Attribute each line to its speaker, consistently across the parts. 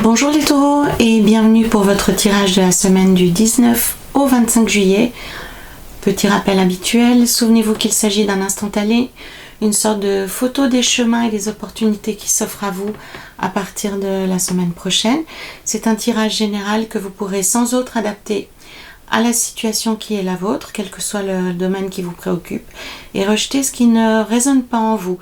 Speaker 1: Bonjour les taureaux et bienvenue pour votre tirage de la semaine du 19 au 25 juillet. Petit rappel habituel, souvenez-vous qu'il s'agit d'un instantané, une sorte de photo des chemins et des opportunités qui s'offrent à vous à partir de la semaine prochaine. C'est un tirage général que vous pourrez sans autre adapter à la situation qui est la vôtre, quel que soit le domaine qui vous préoccupe, et rejeter ce qui ne résonne pas en vous.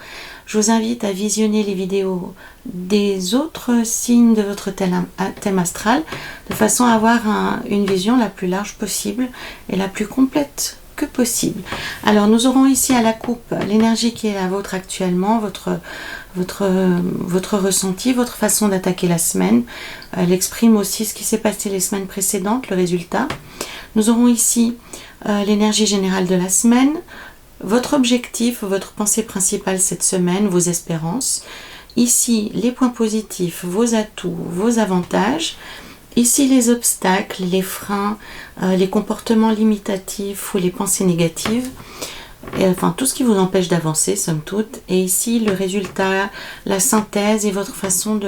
Speaker 1: Je vous invite à visionner les vidéos des autres signes de votre thème astral de façon à avoir une vision la plus large possible et la plus complète que possible. Alors nous aurons ici à la coupe l'énergie qui est la vôtre actuellement, votre ressenti, votre façon d'attaquer la semaine. Elle exprime aussi ce qui s'est passé les semaines précédentes, le résultat. Nous aurons ici l'énergie générale de la semaine, votre objectif, votre pensée principale cette semaine, vos espérances. Ici, les points positifs, vos atouts, vos avantages. Ici, les obstacles, les freins, les comportements limitatifs ou les pensées négatives. Et, enfin, tout ce qui vous empêche d'avancer, somme toute. Et ici, le résultat, la synthèse et votre façon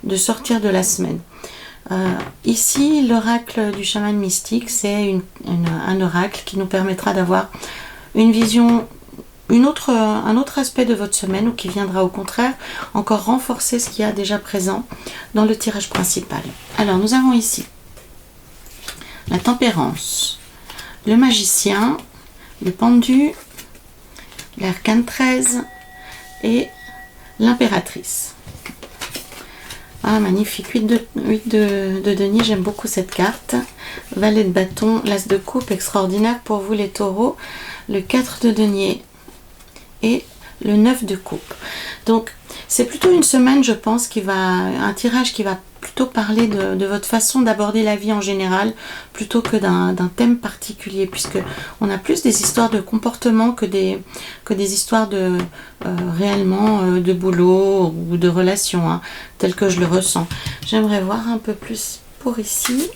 Speaker 1: de sortir de la semaine. Ici, l'oracle du chaman mystique, c'est un oracle qui nous permettra d'avoir une vision, un autre aspect de votre semaine, ou qui viendra au contraire encore renforcer ce qu'il y a déjà présent dans le tirage principal. Alors nous avons ici la tempérance, le magicien, le pendu, l'arcane 13 et l'impératrice. Ah, magnifique, 8 de denier, j'aime beaucoup cette carte. Valet de bâton, l'as de coupe, extraordinaire pour vous les taureaux. Le 4 de denier et le 9 de coupe. Donc, c'est plutôt une semaine, je pense, un tirage qui va plutôt parler de votre façon d'aborder la vie en général, plutôt que d'un thème particulier, puisque on a plus des histoires de comportement que des histoires de réellement de boulot ou de relations, hein, tel que je le ressens. J'aimerais voir un peu plus pour ici.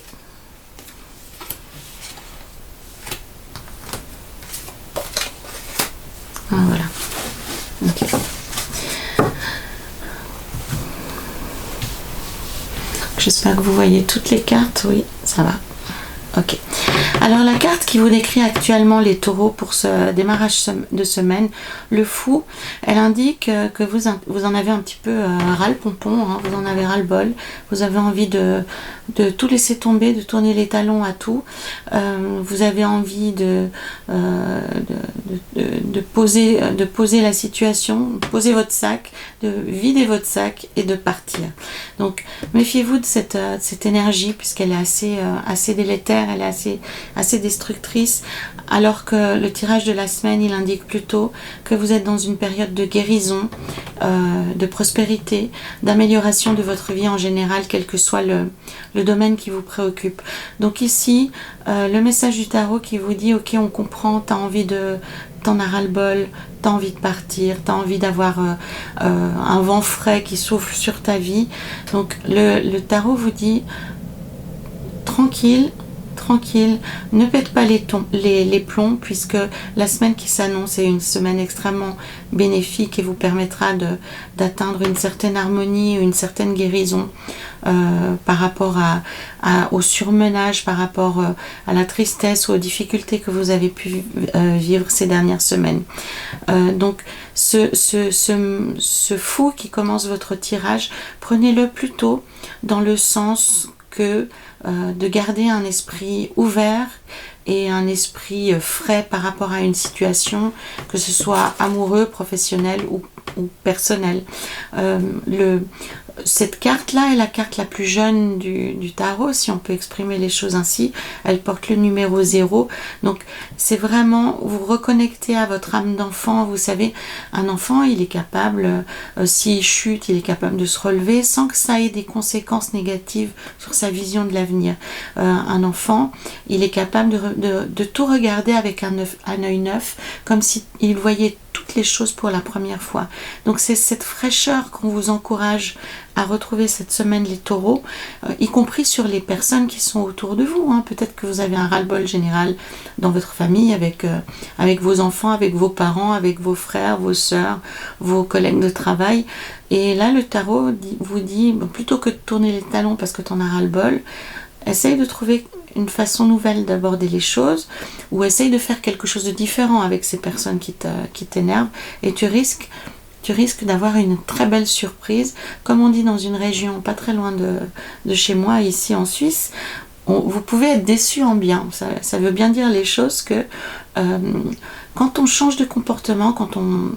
Speaker 1: Ah, voilà. Okay. J'espère que vous voyez toutes les cartes. Oui, ça va. Ok. Alors la carte qui vous décrit actuellement les taureaux pour ce démarrage de semaine, le fou, elle indique que vous en avez un petit peu ras-le-pompon, hein, vous en avez ras-le-bol, vous avez envie de tout laisser tomber, de tourner les talons à tout, vous avez envie de poser la situation, poser votre sac, de vider votre sac et de partir. Donc méfiez-vous de cette énergie, puisqu'elle est assez délétère, elle est assez destructrice, alors que le tirage de la semaine, il indique plutôt que vous êtes dans une période de guérison, de prospérité, d'amélioration de votre vie en général, quel que soit le domaine qui vous préoccupe. Donc ici, le message du tarot qui vous dit, ok, on comprend, t'en as ras-le-bol, t'as envie de partir, t'as envie d'avoir un vent frais qui souffle sur ta vie. Donc le tarot vous dit, tranquille, ne pète pas les plombs, puisque la semaine qui s'annonce est une semaine extrêmement bénéfique et vous permettra d'atteindre une certaine harmonie, une certaine guérison par rapport au surmenage, par rapport à la tristesse ou aux difficultés que vous avez pu vivre ces dernières semaines. Donc ce fou qui commence votre tirage, prenez-le plutôt dans le sens que de garder un esprit ouvert et un esprit frais par rapport à une situation, que ce soit amoureux, professionnel ou personnel. Cette carte-là est la carte la plus jeune du tarot, si on peut exprimer les choses ainsi. Elle porte le numéro 0. Donc, c'est vraiment vous reconnecter à votre âme d'enfant. Vous savez, un enfant, il est capable, s'il chute, il est capable de se relever sans que ça ait des conséquences négatives sur sa vision de l'avenir. Un enfant, il est capable de tout regarder avec un œil neuf, comme s'il voyait toute toutes les choses pour la première fois. Donc c'est cette fraîcheur qu'on vous encourage à retrouver cette semaine, les taureaux, y compris sur les personnes qui sont autour de vous. Peut-être que vous avez un ras-le-bol général dans votre famille, avec vos enfants, avec vos parents, avec vos frères, vos sœurs, vos collègues de travail. Et là, le tarot vous dit, plutôt que de tourner les talons parce que tu en as ras-le-bol, essaye de trouver une façon nouvelle d'aborder les choses, ou essaye de faire quelque chose de différent avec ces personnes qui t'énervent, et tu risques d'avoir une très belle surprise. Comme on dit dans une région pas très loin de chez moi, ici en Suisse, vous pouvez être déçu en bien. Ça veut bien dire les choses que quand on change de comportement, quand on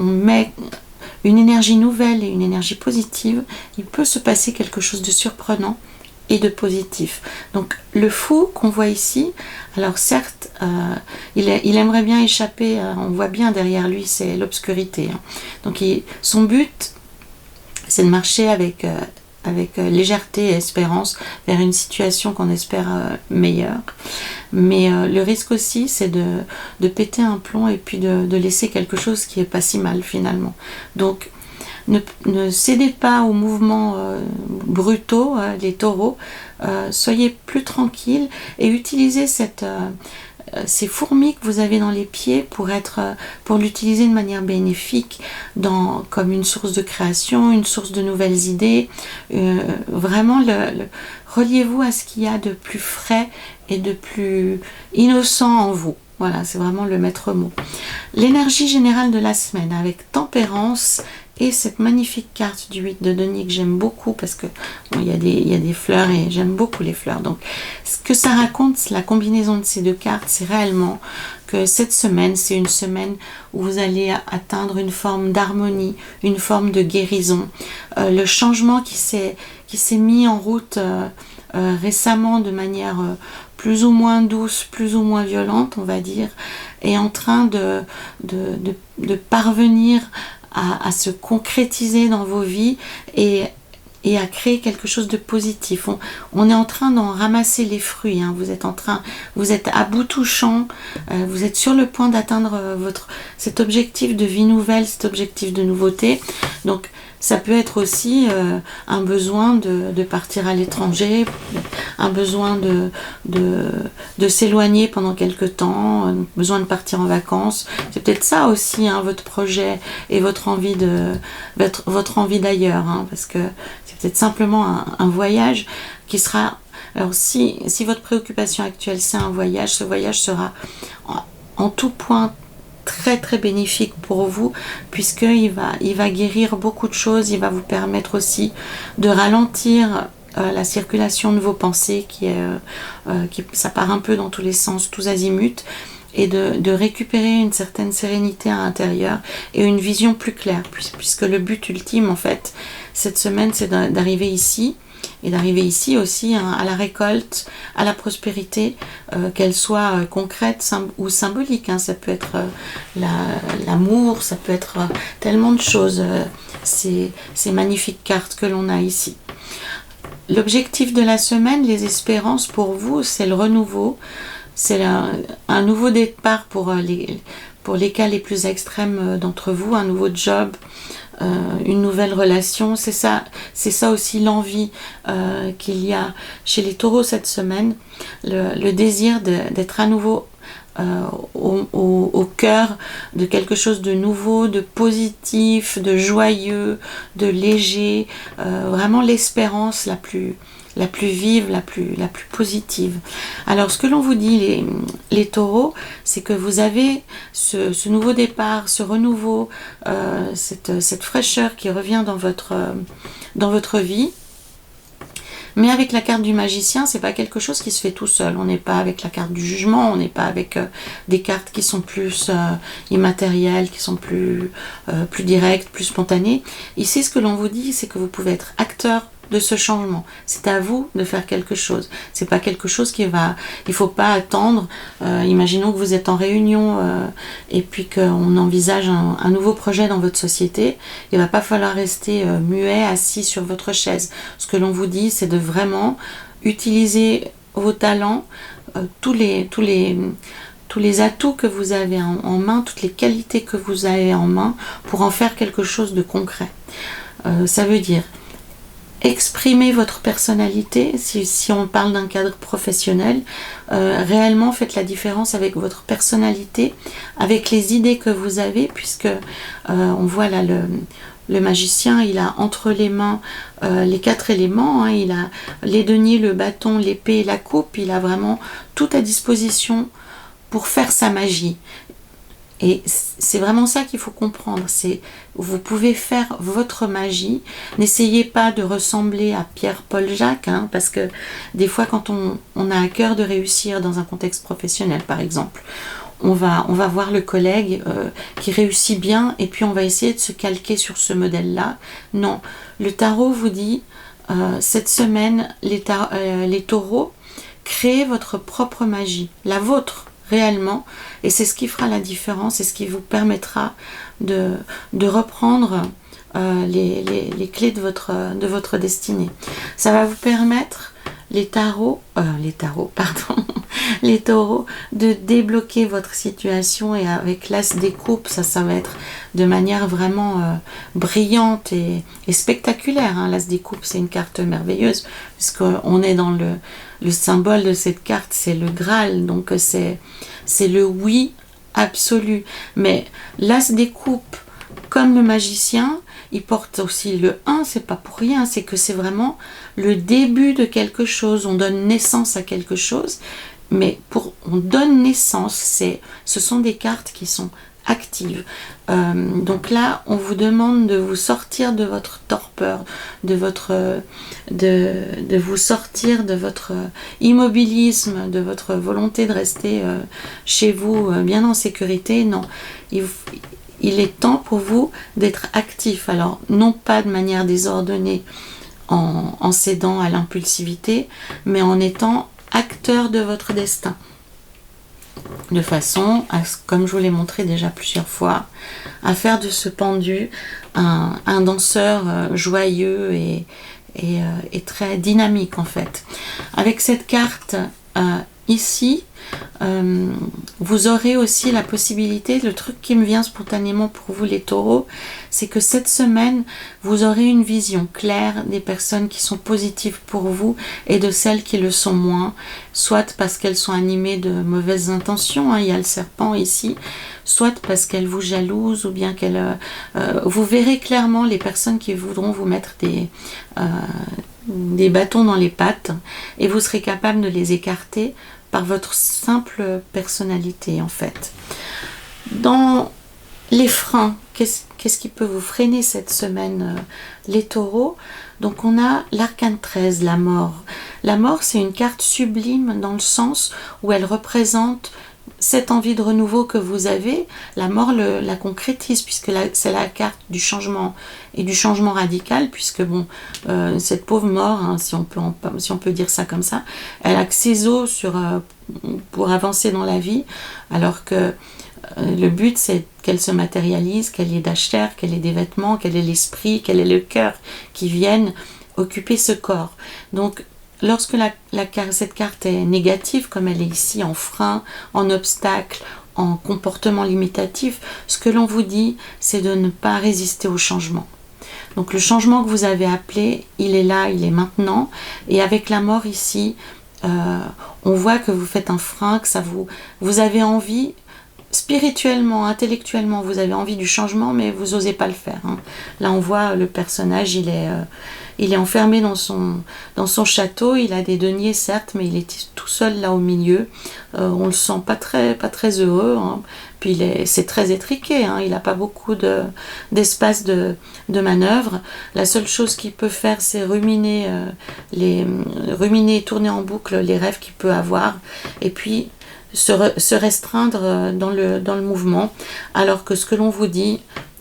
Speaker 1: met une énergie nouvelle et une énergie positive, il peut se passer quelque chose de surprenant et de positif. Donc le fou qu'on voit ici, alors certes, il aimerait bien échapper, on voit bien derrière lui, c'est l'obscurité. Donc son but, c'est de marcher avec légèreté et espérance vers une situation qu'on espère meilleure. Mais le risque aussi, c'est de péter un plomb et puis de laisser quelque chose qui est pas si mal finalement. Donc ne cédez pas aux mouvements brutaux, les taureaux. Soyez plus tranquilles et utilisez ces fourmis que vous avez dans les pieds pour l'utiliser de manière bénéfique, comme une source de création, une source de nouvelles idées. Vraiment, reliez-vous à ce qu'il y a de plus frais et de plus innocent en vous. Voilà, c'est vraiment le maître mot. L'énergie générale de la semaine avec tempérance et cette magnifique carte du 8 de denier que j'aime beaucoup parce que il y a des fleurs et j'aime beaucoup les fleurs. Donc ce que ça raconte, la combinaison de ces deux cartes, c'est réellement que cette semaine, c'est une semaine où vous allez atteindre une forme d'harmonie, une forme de guérison. Le changement qui s'est mis en route récemment de manière plus ou moins douce, plus ou moins violente, on va dire, est en train de parvenir à se concrétiser dans vos vies et à créer quelque chose de positif. On est en train d'en ramasser les fruits. Vous êtes à bout touchant, vous êtes sur le point d'atteindre cet objectif de vie nouvelle, cet objectif de nouveauté. Donc ça peut être aussi un besoin de partir à l'étranger, un besoin de s'éloigner pendant quelque temps, un besoin de partir en vacances. C'est peut-être ça aussi, votre projet et votre envie d'ailleurs, parce que c'est peut-être simplement un voyage qui sera... Alors si votre préoccupation actuelle c'est un voyage, ce voyage sera en tout point très très bénéfique pour vous, puisqu'il va guérir beaucoup de choses. Il va vous permettre aussi de ralentir la circulation de vos pensées ça part un peu dans tous les sens, tous azimuts, et de récupérer une certaine sérénité à l'intérieur et une vision plus claire, puisque le but ultime en fait cette semaine c'est d'arriver ici, et d'arriver ici aussi à la récolte, à la prospérité, qu'elle soit concrète ou symbolique. Ça peut être l'amour, ça peut être tellement de choses, ces magnifiques cartes que l'on a ici. L'objectif de la semaine, les espérances pour vous, c'est le renouveau, c'est un nouveau départ pour les cas les plus extrêmes d'entre vous, un nouveau job, une nouvelle relation. C'est ça aussi l'envie qu'il y a chez les taureaux cette semaine, le désir d'être à nouveau au cœur de quelque chose de nouveau, de positif, de joyeux, de léger, vraiment l'espérance la plus vive, la plus positive. Alors ce que l'on vous dit les taureaux, c'est que vous avez ce nouveau départ, ce renouveau, cette fraîcheur qui revient dans votre vie. Mais avec la carte du magicien, c'est pas quelque chose qui se fait tout seul. On n'est pas avec la carte du jugement, on n'est pas avec des cartes qui sont plus immatérielles, qui sont plus directes, plus spontanées. Ici, ce que l'on vous dit, c'est que vous pouvez être acteur de ce changement. C'est à vous de faire quelque chose. C'est pas quelque chose il faut pas attendre. Imaginons que vous êtes en réunion et puis qu'on envisage un nouveau projet dans votre société. Il va pas falloir rester muet, assis sur votre chaise. Ce que l'on vous dit, c'est de vraiment utiliser vos talents, tous les tous les atouts que vous avez en main, toutes les qualités que vous avez en main pour en faire quelque chose de concret. Ça veut dire exprimer votre personnalité. Si on parle d'un cadre professionnel, réellement faites la différence avec votre personnalité, avec les idées que vous avez, puisque on voit là le magicien, il a entre les mains les 4 éléments, hein, il a les deniers, le bâton, l'épée et la coupe, il a vraiment tout à disposition pour faire sa magie. Et c'est vraiment ça qu'il faut comprendre, c'est vous pouvez faire votre magie, n'essayez pas de ressembler à Pierre-Paul Jacques, hein, parce que des fois quand on a à cœur de réussir dans un contexte professionnel par exemple, on va voir le collègue qui réussit bien et puis on va essayer de se calquer sur ce modèle-là. Non, le tarot vous dit, cette semaine, les taureaux, créez votre propre magie, la vôtre, réellement, et c'est ce qui fera la différence, c'est ce qui vous permettra de reprendre les clés de votre destinée. Ça va vous permettre, les taureaux, de débloquer votre situation, et avec l'as des coupes, ça va être de manière vraiment brillante et spectaculaire. Hein. L'as des coupes, c'est une carte merveilleuse, puisqu'on est dans le symbole de cette carte, c'est le Graal, donc c'est le oui absolu. Mais l'as des coupes, comme le magicien, il porte aussi le 1, c'est pas pour rien, c'est que c'est vraiment le début de quelque chose, on donne naissance à quelque chose, mais on donne naissance, ce sont des cartes qui sont actives. Donc là, on vous demande de vous sortir de votre torpeur, de vous sortir de votre immobilisme, de votre volonté de rester chez vous bien en sécurité. Non, il est temps pour vous d'être actif. Alors, non pas de manière désordonnée en cédant à l'impulsivité, mais en étant acteur de votre destin. De façon, comme je vous l'ai montré déjà plusieurs fois, à faire de ce pendu un danseur joyeux et très dynamique en fait. Avec cette carte ici, vous aurez aussi la possibilité, le truc qui me vient spontanément pour vous les taureaux, c'est que cette semaine, vous aurez une vision claire des personnes qui sont positives pour vous et de celles qui le sont moins, soit parce qu'elles sont animées de mauvaises intentions, hein, il y a le serpent ici, soit parce qu'elles vous jalousent, ou bien vous verrez clairement les personnes qui voudront vous mettre des bâtons dans les pattes, et vous serez capable de les écarter par votre simple personnalité en fait. Dans les freins, qu'est-ce qui peut vous freiner cette semaine, les taureaux? Donc on a l'arcane 13, la mort. La mort, c'est une carte sublime dans le sens où elle représente cette envie de renouveau que vous avez. La mort la concrétise, puisque c'est la carte du changement et du changement radical, puisque bon, cette pauvre mort, hein, si on peut dire ça comme ça, elle a que ses os pour avancer dans la vie, alors que le but c'est qu'elle se matérialise, qu'elle ait d'acheter, qu'elle ait des vêtements, qu'elle ait l'esprit, qu'elle ait le cœur qui viennent occuper ce corps. Donc lorsque cette carte est négative, comme elle est ici, en frein, en obstacle, en comportement limitatif, ce que l'on vous dit, c'est de ne pas résister au changement. Donc le changement que vous avez appelé, il est là, il est maintenant. Et avec la mort ici, on voit que vous faites un frein, que vous avez envie, spirituellement, intellectuellement, vous avez envie du changement, mais vous n'osez pas le faire. Hein. Là, on voit le personnage, il est enfermé dans son château, il a des deniers certes, mais il est tout seul là au milieu. On le sent pas très heureux, hein. Puis c'est très étriqué, hein. Il n'a pas beaucoup d'espace de manœuvre. La seule chose qu'il peut faire, c'est ruminer et tourner en boucle les rêves qu'il peut avoir, et puis se restreindre dans le mouvement, alors que ce que l'on vous dit,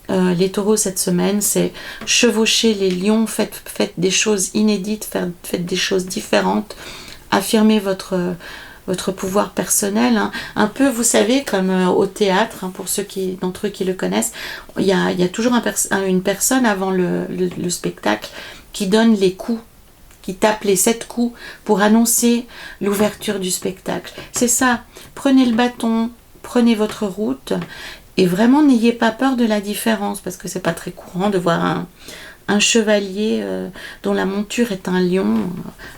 Speaker 1: les taureaux cette semaine, c'est chevaucher les lions, faites des choses inédites, faites des choses différentes, affirmez votre pouvoir personnel, hein. Un peu, vous savez, comme au théâtre, hein, pour ceux d'entre eux qui le connaissent, il y a toujours une personne avant le spectacle qui donne les coups, qui tape les 7 coups pour annoncer l'ouverture du spectacle. C'est ça, prenez le bâton, prenez votre route et vraiment n'ayez pas peur de la différence, parce que c'est pas très courant de voir un chevalier dont la monture est un lion,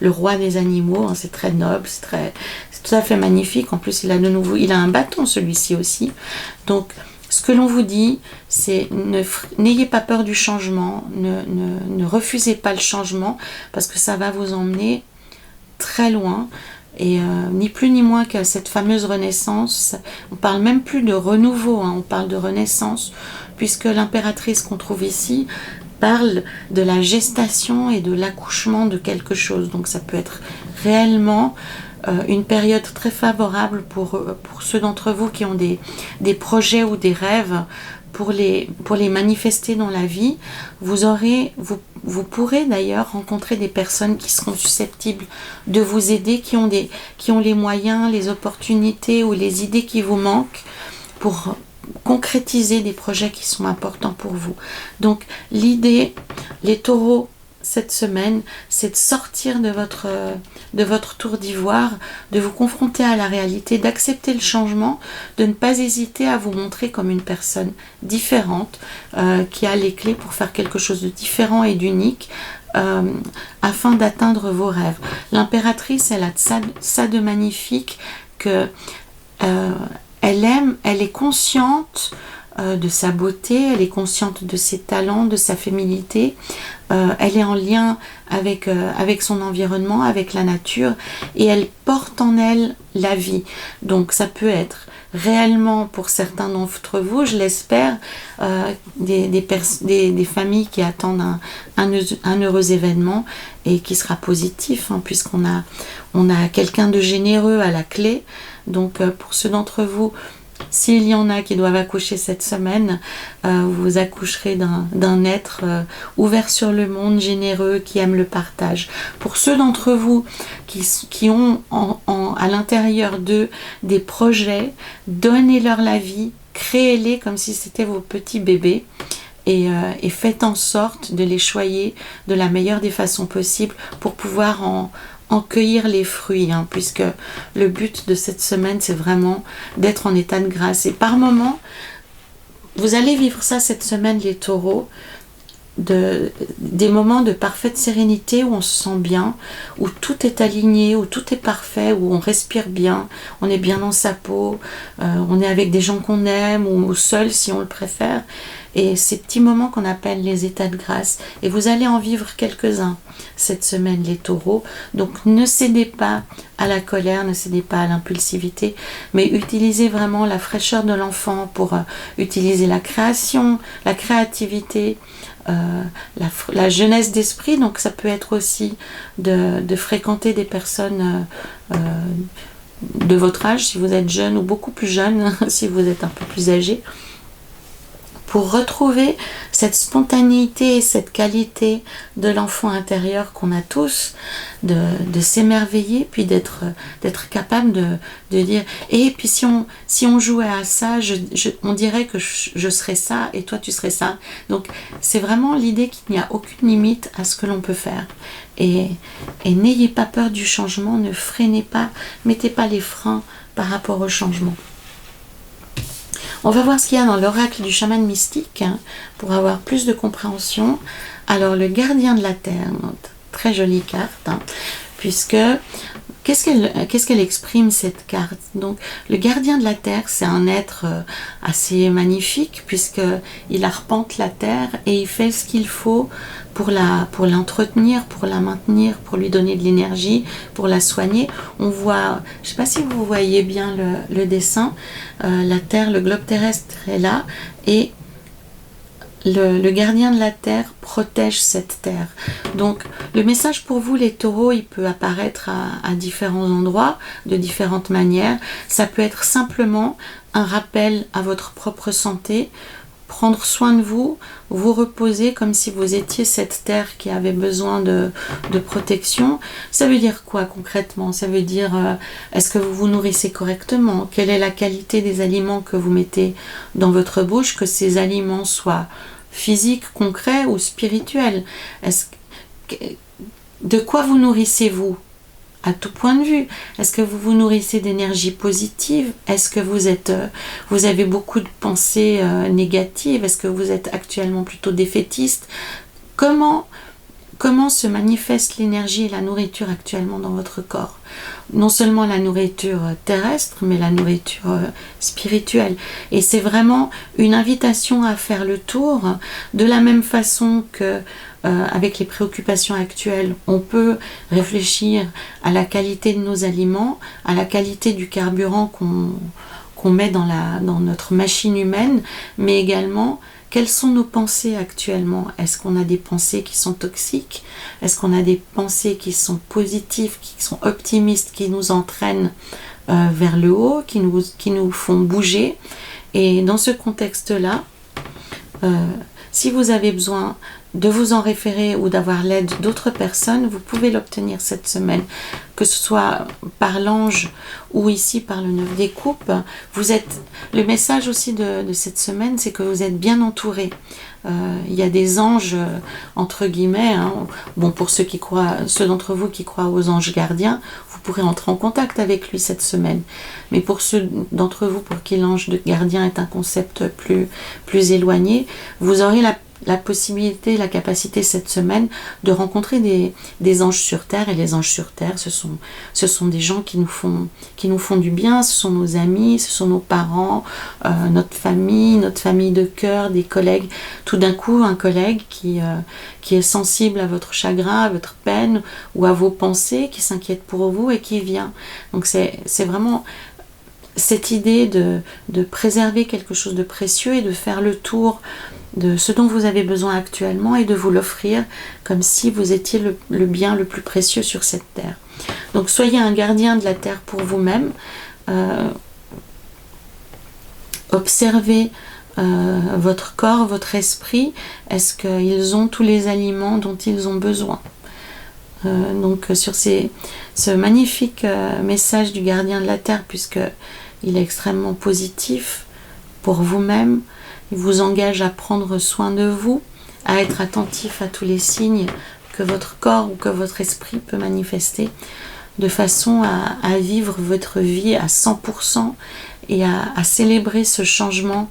Speaker 1: le roi des animaux, hein, c'est très noble, c'est tout à fait magnifique. En plus, il a un bâton, celui-ci aussi. Donc, ce que l'on vous dit, c'est n'ayez pas peur du changement, ne refusez pas le changement, parce que ça va vous emmener très loin. Et ni plus ni moins que cette fameuse renaissance, on parle même plus de renouveau, hein, on parle de renaissance, puisque l'impératrice qu'on trouve ici parle de la gestation et de l'accouchement de quelque chose. Donc ça peut être réellement une période très favorable pour ceux d'entre vous qui ont des projets ou des rêves, pour les manifester dans la vie. Vous pourrez d'ailleurs rencontrer des personnes qui seront susceptibles de vous aider, qui ont les moyens, les opportunités ou les idées qui vous manquent pour concrétiser des projets qui sont importants pour vous. Donc l'idée, les taureaux, cette semaine, c'est de sortir de votre tour d'ivoire, de vous confronter à la réalité, d'accepter le changement, de ne pas hésiter à vous montrer comme une personne différente, qui a les clés pour faire quelque chose de différent et d'unique, afin d'atteindre vos rêves. L'impératrice, elle a ça de magnifique que elle est consciente de sa beauté, elle est consciente de ses talents, de sa féminité, elle est en lien avec son environnement, avec la nature, et elle porte en elle la vie. Donc ça peut être réellement, pour certains d'entre vous, je l'espère, des familles qui attendent un heureux événement et qui sera positif, hein, puisqu'on a quelqu'un de généreux à la clé. Donc pour ceux d'entre vous, s'il y en a qui doivent accoucher cette semaine, vous accoucherez d'un être ouvert sur le monde, généreux, qui aime le partage. Pour ceux d'entre vous qui ont à l'intérieur d'eux des projets, donnez-leur la vie, créez-les comme si c'était vos petits bébés. Et faites en sorte de les choyer de la meilleure des façons possibles pour pouvoir en cueillir les fruits, hein, puisque le but de cette semaine, c'est vraiment d'être en état de grâce. Et par moments, vous allez vivre ça cette semaine, les taureaux, des moments de parfaite sérénité où on se sent bien, où tout est aligné, où tout est parfait, où on respire bien, on est bien dans sa peau, on est avec des gens qu'on aime ou seul si on le préfère. Et ces petits moments qu'on appelle les états de grâce, et vous allez en vivre quelques-uns cette semaine, les taureaux. Donc ne cédez pas à la colère, ne cédez pas à l'impulsivité, mais utilisez vraiment la fraîcheur de l'enfant pour utiliser la création, la créativité, la jeunesse d'esprit. Donc ça peut être aussi de fréquenter des personnes de votre âge, si vous êtes jeune, ou beaucoup plus jeune, si vous êtes un peu plus âgé, pour retrouver cette spontanéité et cette qualité de l'enfant intérieur qu'on a tous, de s'émerveiller, puis d'être capable de dire, et puis si on jouait à ça, on dirait que je serais ça et toi tu serais ça. Donc c'est vraiment l'idée qu'il n'y a aucune limite à ce que l'on peut faire. Et n'ayez pas peur du changement, ne freinez pas, mettez pas les freins par rapport au changement. On va voir ce qu'il y a dans l'oracle du chaman mystique, hein, pour avoir plus de compréhension. Alors, le gardien de la terre, très jolie carte, hein, puisque qu'est-ce qu'elle exprime, cette carte? Donc, le gardien de la terre, c'est un être assez magnifique, puisqu'il arpente la terre et il fait ce qu'il faut pour l'entretenir, pour la maintenir, pour lui donner de l'énergie, pour la soigner. On voit, je ne sais pas si vous voyez bien le dessin, la terre, le globe terrestre est là, et le gardien de la terre protège cette terre. Donc le message pour vous, les taureaux, il peut apparaître à différents endroits, de différentes manières. Ça peut être simplement un rappel à votre propre santé, prendre soin de vous, vous reposer comme si vous étiez cette terre qui avait besoin de protection. Ça veut dire quoi concrètement? Ça veut dire, est-ce que vous vous nourrissez correctement? Quelle est la qualité des aliments que vous mettez dans votre bouche? Que ces aliments soient physiques, concrets ou spirituels. De quoi vous nourrissez-vous? à tout point de vue. Est-ce que vous vous nourrissez d'énergie positive? Est-ce que vous avez beaucoup de pensées négatives? Est-ce que vous êtes actuellement plutôt défaitiste? Comment se manifeste l'énergie et la nourriture actuellement dans votre corps? Non seulement la nourriture terrestre, mais la nourriture spirituelle. Et c'est vraiment une invitation à faire le tour, de la même façon que avec les préoccupations actuelles, on peut réfléchir à la qualité de nos aliments, à la qualité du carburant qu'on met dans notre machine humaine, mais également quelles sont nos pensées actuellement? Est-ce qu'on a des pensées qui sont toxiques? Est-ce qu'on a des pensées qui sont positives, qui sont optimistes, qui nous entraînent vers le haut, qui nous font bouger? Et dans ce contexte-là, si vous avez besoin de vous en référer ou d'avoir l'aide d'autres personnes, vous pouvez l'obtenir cette semaine, que ce soit par l'ange ou ici par le 9 des coupes. Le message aussi de cette semaine, c'est que vous êtes bien entouré. Il y a des anges, entre guillemets, hein. Bon, pour ceux d'entre vous qui croient aux anges gardiens, vous pourrez entrer en contact avec lui cette semaine. Mais pour ceux d'entre vous pour qui l'ange gardien est un concept plus éloigné, vous aurez la possibilité, la capacité cette semaine de rencontrer des anges sur terre. Et les anges sur terre, ce sont des gens qui nous font du bien. Ce sont nos amis, ce sont nos parents, notre famille de cœur, des collègues. Tout d'un coup, un collègue qui est sensible à votre chagrin, à votre peine ou à vos pensées, qui s'inquiète pour vous et qui vient. Donc c'est vraiment cette idée de préserver quelque chose de précieux et de faire le tour de ce dont vous avez besoin actuellement et de vous l'offrir comme si vous étiez le bien le plus précieux sur cette terre. Donc soyez un gardien de la terre pour vous-même. Observez votre corps, votre esprit. Est-ce qu'ils ont tous les aliments dont ils ont besoin? Donc sur ce magnifique message du gardien de la terre, puisque il est extrêmement positif pour vous-même, il vous engage à prendre soin de vous, à être attentif à tous les signes que votre corps ou que votre esprit peut manifester, de façon à vivre votre vie à 100% et à célébrer ce changement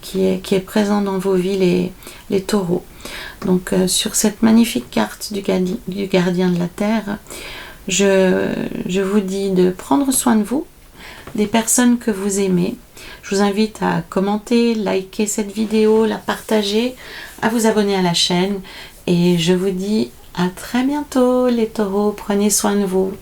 Speaker 1: qui est présent dans vos vies, les taureaux. Donc sur cette magnifique carte du gardien de la terre, je vous dis de prendre soin de vous, des personnes que vous aimez. Je vous invite à commenter, liker cette vidéo, la partager, à vous abonner à la chaîne. Et je vous dis à très bientôt les taureaux, prenez soin de vous.